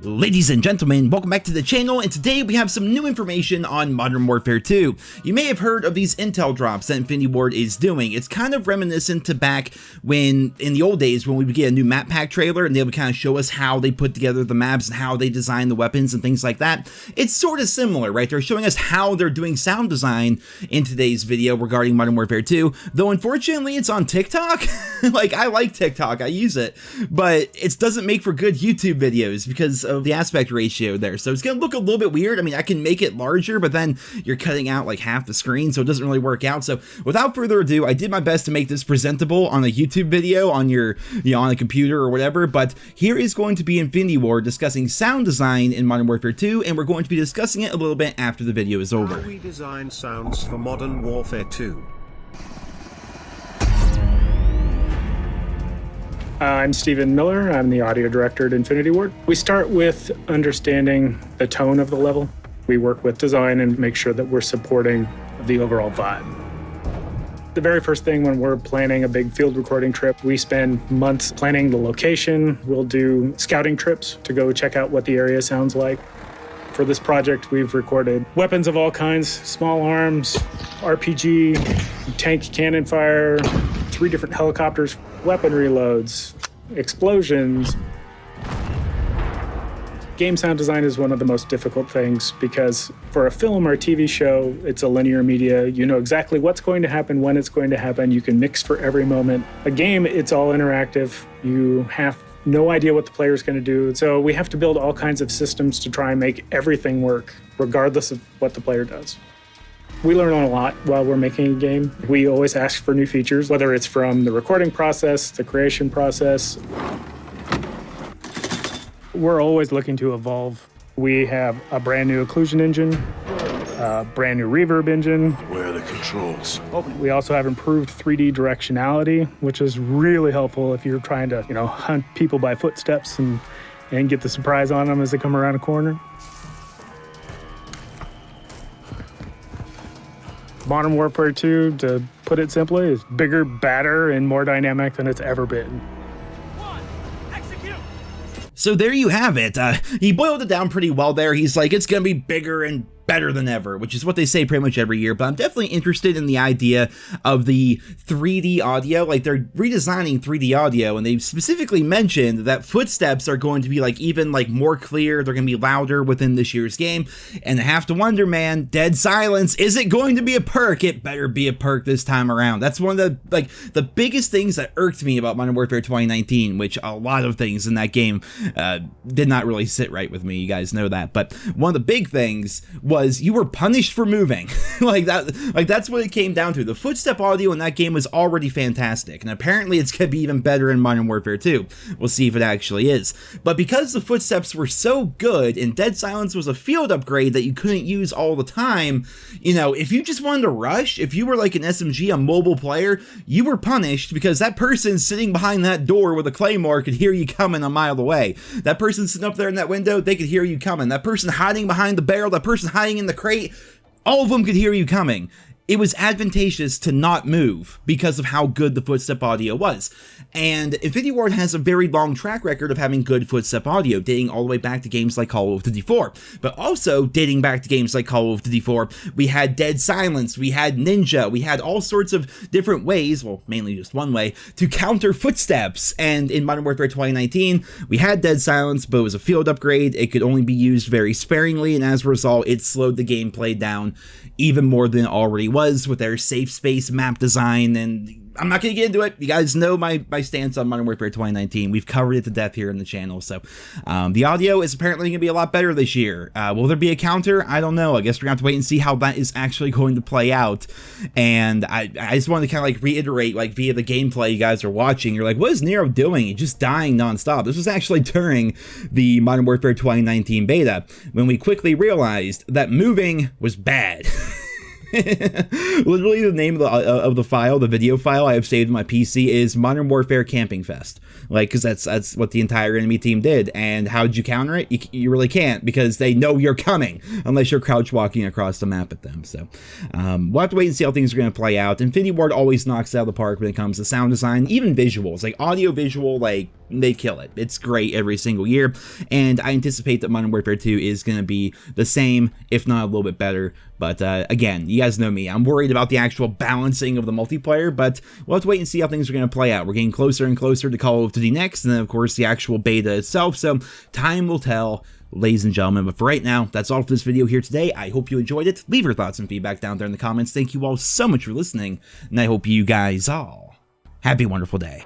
Ladies and gentlemen, welcome back to the channel, and today we have some new information on Modern Warfare 2. You may have heard of these intel drops that Infinity Ward is doing. It's kind of reminiscent to back when, in the old days, when we would get a new map pack trailer and they would kind of show us how they put together the maps and how they design the weapons and things like that. It's sort of similar, right? They're showing us how they're doing sound design in today's video regarding Modern Warfare 2, though unfortunately it's on TikTok. Like, I like TikTok, I use it, but it doesn't make for good YouTube videos because of the aspect ratio there, so it's gonna look a little bit weird. I mean, I can make it larger, but then you're cutting out like half the screen, so it doesn't really work out. So without further ado, I did my best to make this presentable on a YouTube video on your, on a computer or whatever, but here is going to be Infinity Ward discussing sound design in Modern Warfare 2, and we're going to be discussing it a little bit after the video is over. How we design sounds for Modern Warfare 2. I'm Stephen Miller. I'm the audio director at Infinity Ward. We start with understanding the tone of the level. We work with design and make sure that we're supporting the overall vibe. The very first thing when we're planning a big field recording trip, we spend months planning the location. We'll do scouting trips to go check out what the area sounds like. For this project, we've recorded weapons of all kinds, small arms, RPG, tank cannon fire, 3 different helicopters, weapon reloads, explosions. Game sound design is one of the most difficult things because for a film or a TV show, it's a linear media. You know exactly what's going to happen, when it's going to happen. You can mix for every moment. A game, it's all interactive. You have no idea what the player is going to do. So we have to build all kinds of systems to try and make everything work, regardless of what the player does. We learn a lot while we're making a game. We always ask for new features, whether it's from the recording process, the creation process. We're always looking to evolve. We have a brand new occlusion engine, a brand new reverb engine. Where are the controls? We also have improved 3D directionality, which is really helpful if you're trying to, hunt people by footsteps and get the surprise on them as they come around a corner. Modern Warfare 2, to put it simply, is bigger, badder, and more dynamic than it's ever been. So there you have it. He boiled it down pretty well there. He's like, it's gonna be bigger and better than ever, which is what they say pretty much every year, but I'm definitely interested in the idea of the 3D audio. Like, they're redesigning 3D audio, and they specifically mentioned that footsteps are going to be even more clear. They're going to be louder within this year's game, and I have to wonder, man, dead silence, is it going to be a perk? It better be a perk this time around. That's one of the biggest things that irked me about Modern Warfare 2019, which a lot of things in that game did not really sit right with me. You guys know that, but one of the big things was you were punished for moving. That's what it came down to. The footstep audio in that game was already fantastic, and apparently it's gonna be even better in Modern Warfare 2. We'll see if it actually is. But because the footsteps were so good and dead silence was a field upgrade that you couldn't use all the time, if you just wanted to rush, if you were like an SMG, a mobile player, you were punished because that person sitting behind that door with a claymore could hear you coming a mile away. That person sitting up there in that window, they could hear you coming. That person hiding behind the barrel, that person hiding in the crate, all of them could hear you coming. It was advantageous to not move because of how good the footstep audio was. And Infinity Ward has a very long track record of having good footstep audio, dating all the way back to games like Call of Duty 4. But also, dating back to games like Call of Duty 4, we had dead silence, we had ninja, we had all sorts of different ways, well, mainly just one way, to counter footsteps. And in Modern Warfare 2019, we had dead silence, but it was a field upgrade. It could only be used very sparingly, and as a result, it slowed the gameplay down even more than it already was with their safe space map design. And I'm not going to get into it. You guys know my stance on Modern Warfare 2019. We've covered it to death here in the channel. So the audio is apparently going to be a lot better this year. Will there be a counter? I don't know. I guess we're going to have to wait and see how that is actually going to play out. And I just wanted to kind of reiterate, via the gameplay you guys are watching, you're like, what is Nero doing? He's just dying nonstop. This was actually during the Modern Warfare 2019 beta, when we quickly realized that moving was bad. Literally, the name of the file, the video file I have saved in my PC is Modern Warfare Camping Fest. Like, because that's what the entire enemy team did. And how did you counter it? You really can't, because they know you're coming unless you're crouch walking across the map at them. So we'll have to wait and see how things are going to play out. Infinity Ward always knocks it out of the park when it comes to sound design, even visuals, like audio visual, like they kill it. It's great every single year, and I anticipate that Modern Warfare 2 is going to be the same, if not a little bit better. But again, you guys know me. I'm worried about the actual balancing of the multiplayer, but we'll have to wait and see how things are going to play out. We're getting closer and closer to Call of Duty Next, and then, of course, the actual beta itself, so time will tell, ladies and gentlemen. But for right now, that's all for this video here today. I hope you enjoyed it. Leave your thoughts and feedback down there in the comments. Thank you all so much for listening, and I hope you guys all have a wonderful day.